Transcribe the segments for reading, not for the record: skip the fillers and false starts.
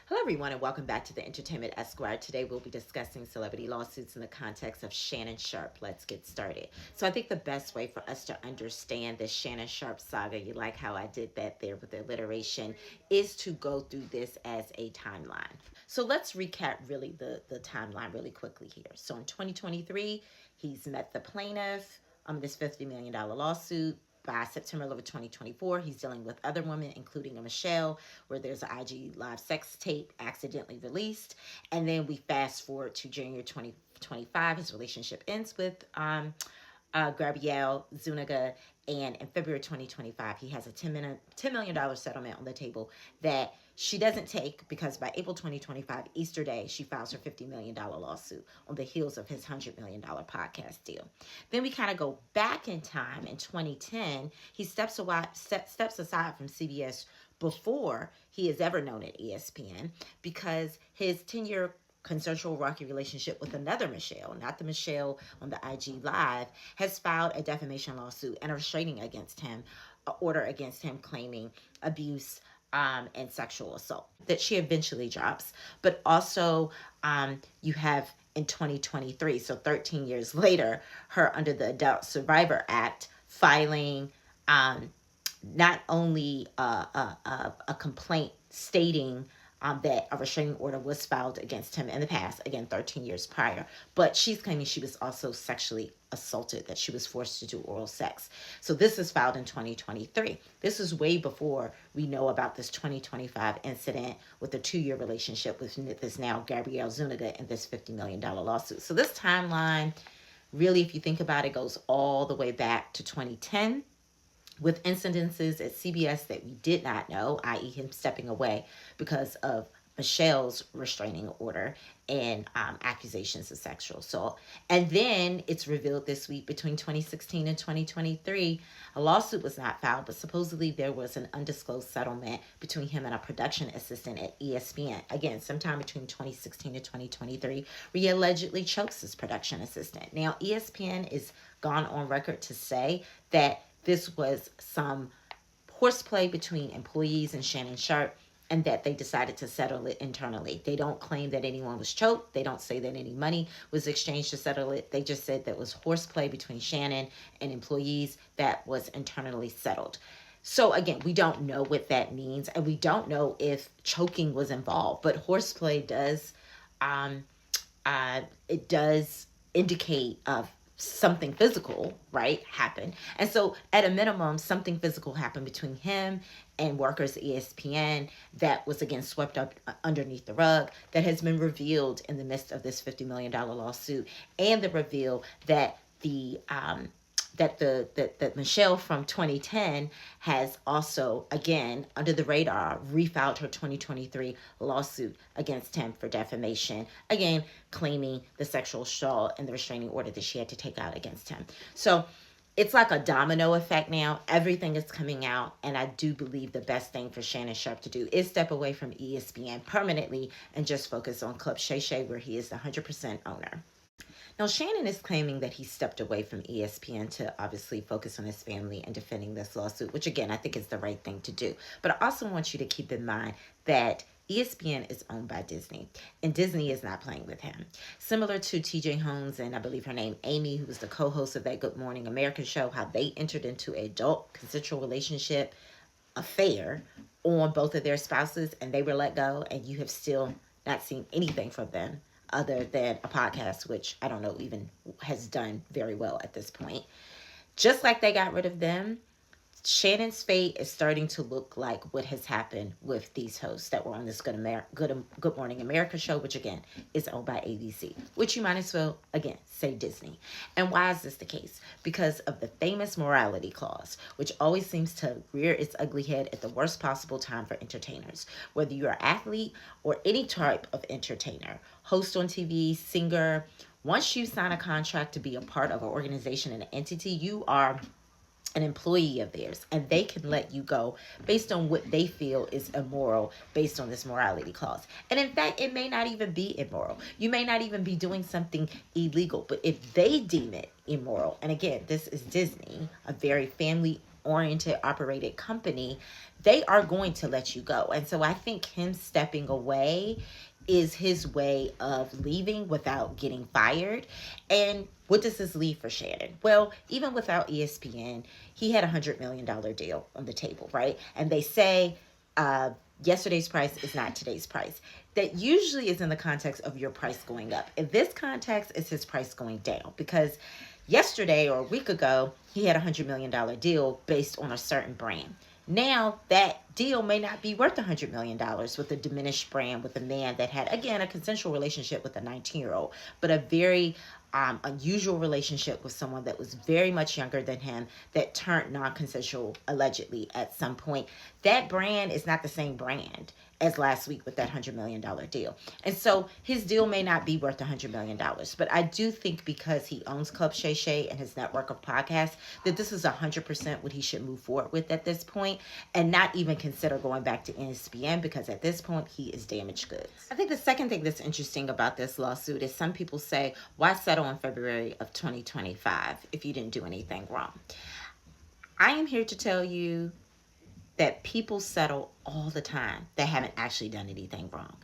Hello, everyone, and welcome back to the Entertainment Esquire. Today, we'll be discussing celebrity lawsuits in the context of Shannon Sharpe. Let's get started. So, I think the best way for us to understand this Shannon Sharpe saga, you like how I did that there with the alliteration, is to go through this as a timeline. So, let's recap really the timeline really quickly here. So, in 2023, he's met the plaintiff on this $50 million lawsuit. By September 11, 2024, he's dealing with other women, including a Michelle, where there's an IG live sex tape accidentally released. And then we fast forward to January 2025. His relationship ends with Gabrielle Zuniga. And in February 2025, he has a $10 million settlement on the table that she doesn't take because by April 2025, Easter Day, she files her $50 million lawsuit on the heels of his $100 million podcast deal. Then we kind of go back in time. In 2010, he steps aside from CBS before he is ever known at ESPN because his 10-year consensual rocky relationship with another Michelle, not the Michelle on the IG Live, has filed a defamation lawsuit and a restraining against him, order against him claiming abuse and sexual assault that she eventually drops. But also, you have in 2023, so 13 years later, her under the Adult Survivor Act filing not only a complaint stating that a restraining order was filed against him in the past, again, 13 years prior. But she's claiming she was also sexually assaulted, that she was forced to do oral sex. So this is filed in 2023. This is way before we know about this 2025 incident with the 2-year relationship with this now Gabrielle Zuniga and this $50 million lawsuit. So this timeline, really, if you think about it, goes all the way back to 2010 with incidences at CBS that we did not know, i.e. him stepping away because of Michelle's restraining order and accusations of sexual assault. And then it's revealed this week between 2016 and 2023, a lawsuit was not filed, but supposedly there was an undisclosed settlement between him and a production assistant at ESPN. Again, sometime between 2016 and 2023, where he allegedly chokes his production assistant. Now, ESPN is gone on record to say that this was some horseplay between employees and Shannon Sharpe, and that they decided to settle it internally. They don't claim that anyone was choked. They don't say that any money was exchanged to settle it. They just said that it was horseplay between Shannon and employees that was internally settled. So again, we don't know what that means, and we don't know if choking was involved. But horseplay does, it does indicate something physical, right, happened. And so at a minimum, something physical happened between him and workers at ESPN that was again swept up underneath the rug, that has been revealed in the midst of this $50 million lawsuit, and the reveal that that Michelle from 2010 has also, again, under the radar, refiled her 2023 lawsuit against him for defamation, again, claiming the sexual assault and the restraining order that she had to take out against him. So it's like a domino effect now. Everything is coming out, and I do believe the best thing for Shannon Sharpe to do is step away from ESPN permanently and just focus on Club Shay Shay, where he is the 100% owner. Now, Shannon is claiming that he stepped away from ESPN to obviously focus on his family and defending this lawsuit, which again, I think is the right thing to do. But I also want you to keep in mind that ESPN is owned by Disney, and Disney is not playing with him. Similar to TJ Holmes and I believe her name Amy, who was the co-host of that Good Morning America show, how they entered into an adult consensual relationship affair on both of their spouses and they were let go, and you have still not seen anything from them other than a podcast, which I don't know even has done very well at this point. Just like they got rid of them, Shannon's fate is starting to look like what has happened with these hosts that were on this Good Morning America show, which again is owned by ABC, which you might as well, again, say Disney. And why is this the case? Because of the famous morality clause, which always seems to rear its ugly head at the worst possible time for entertainers. Whether you're an athlete or any type of entertainer, host on TV, singer, once you sign a contract to be a part of an organization and an entity, you are an employee of theirs, and they can let you go based on what they feel is immoral based on this morality clause. And in fact, it may not even be immoral. You may not even be doing something illegal, but if they deem it immoral, and again, this is Disney, a very family oriented operated company, they are going to let you go. And so I think him stepping away is his way of leaving without getting fired. And what does this leave for Shannon? Well, even without ESPN, he had $100 million deal on the table, right? And they say yesterday's price is not today's price. That usually is in the context of your price going up. In this context, it's his price going down, because yesterday or a week ago, he had $100 million deal based on a certain brand. Now that deal may not be worth $100 million with a diminished brand, with a man that had, again, a consensual relationship with a 19-year-old, but a very unusual relationship with someone that was very much younger than him, that turned non-consensual allegedly at some point. That brand is not the same brand as last week with that $100 million deal. And so his deal may not be worth $100 million, but I do think because he owns Club Shay Shay and his network of podcasts, that this is 100% what he should move forward with at this point, and not even consider going back to ESPN, because at this point he is damaged goods. I think the second thing that's interesting about this lawsuit is some people say, why settle in February of 2025 if you didn't do anything wrong? I am here to tell you that people settle all the time that haven't actually done anything wrong.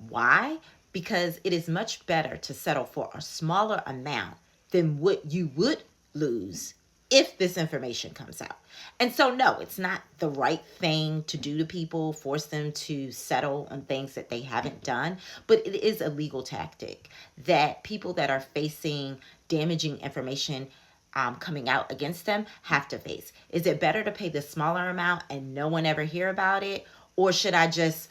Why? Because it is much better to settle for a smaller amount than what you would lose if this information comes out. And so, no, it's not the right thing to do to people, force them to settle on things that they haven't done, but it is a legal tactic that people that are facing damaging information coming out against them have to face. Is it better to pay the smaller amount and no one ever hear about it? Or should I just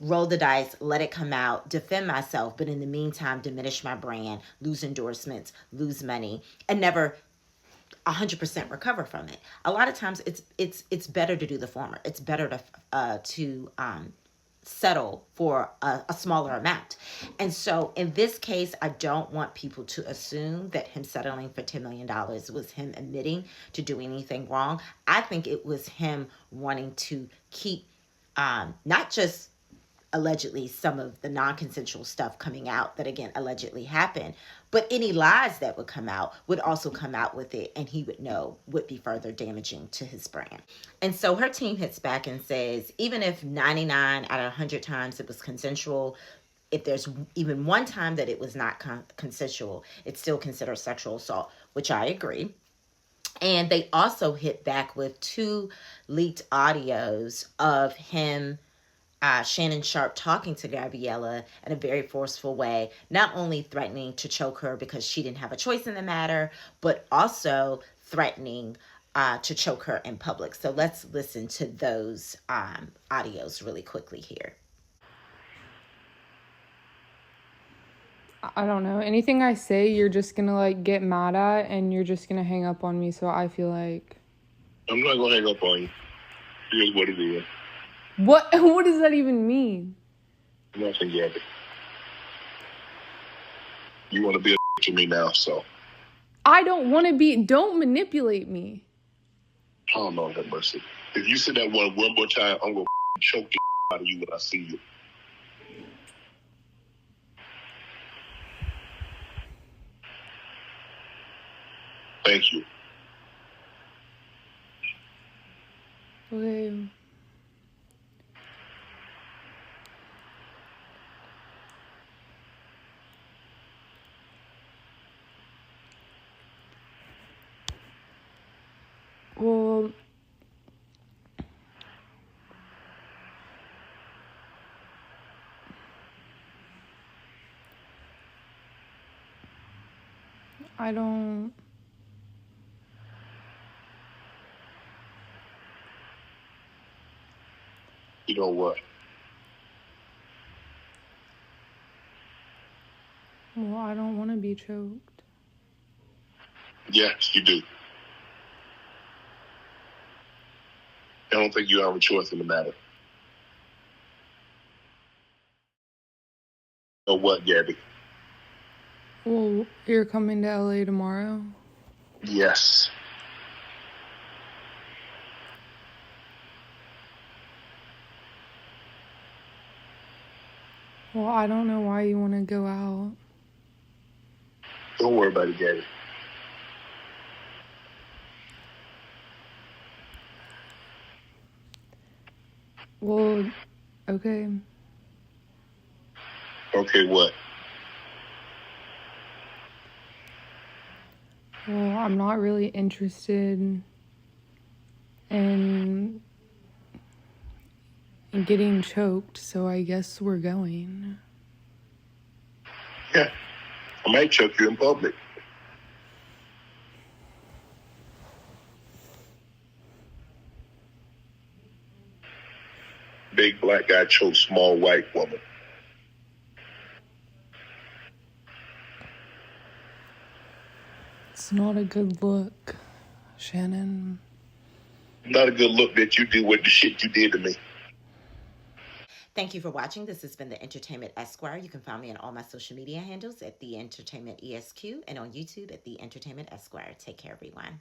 roll the dice, let it come out, defend myself, but in the meantime, diminish my brand, lose endorsements, lose money, and never 100% recover from it? A lot of times it's better to do the former. It's better to settle for a smaller amount. And so in this case, I don't want people to assume that him settling for $10 million was him admitting to doing anything wrong. I think it was him wanting to keep not just allegedly some of the non-consensual stuff coming out that, again, allegedly happened, but any lies that would come out would also come out with it, and he would know would be further damaging to his brand. And so her team hits back and says, even if 99 out of 100 times it was consensual, if there's even one time that it was not consensual, it's still considered sexual assault, which I agree. And they also hit back with 2 leaked audios of him, Shannon Sharpe, talking to Gabriella in a very forceful way, not only threatening to choke her because she didn't have a choice in the matter, but also threatening to choke her in public. So let's listen to those audios really quickly here. I don't know. Anything I say, you're just gonna like get mad at, and you're just gonna hang up on me. So I feel like I'm not gonna hang up on you. Here's what it is. what does that even mean? Nothing, Gabby. You want to be a to me now, so. I don't want to be. Don't manipulate me. Oh, Lord have mercy. If you say that one more time, I'm gonna choke the out of you when I see you. Thank you. Okay. Well, I don't. You know what? Well, I don't want to be choked. Yes, you do. I don't think you have a choice in the matter. You know what, Gabby? Well, you're coming to LA tomorrow? Yes. Well, I don't know why you want to go out. Don't worry about it, Gabby. Well, okay. Okay, what? Well, I'm not really interested in getting choked, so I guess we're going. Yeah. I might choke you in public. Big black guy chokes small white woman. It's not a good look, Shannon. Not a good look that you did with the shit you did to me. Thank you for watching. This has been The Entertainment Esquire. You can find me on all my social media handles at The Entertainment ESQ and on YouTube at The Entertainment Esquire. Take care, everyone.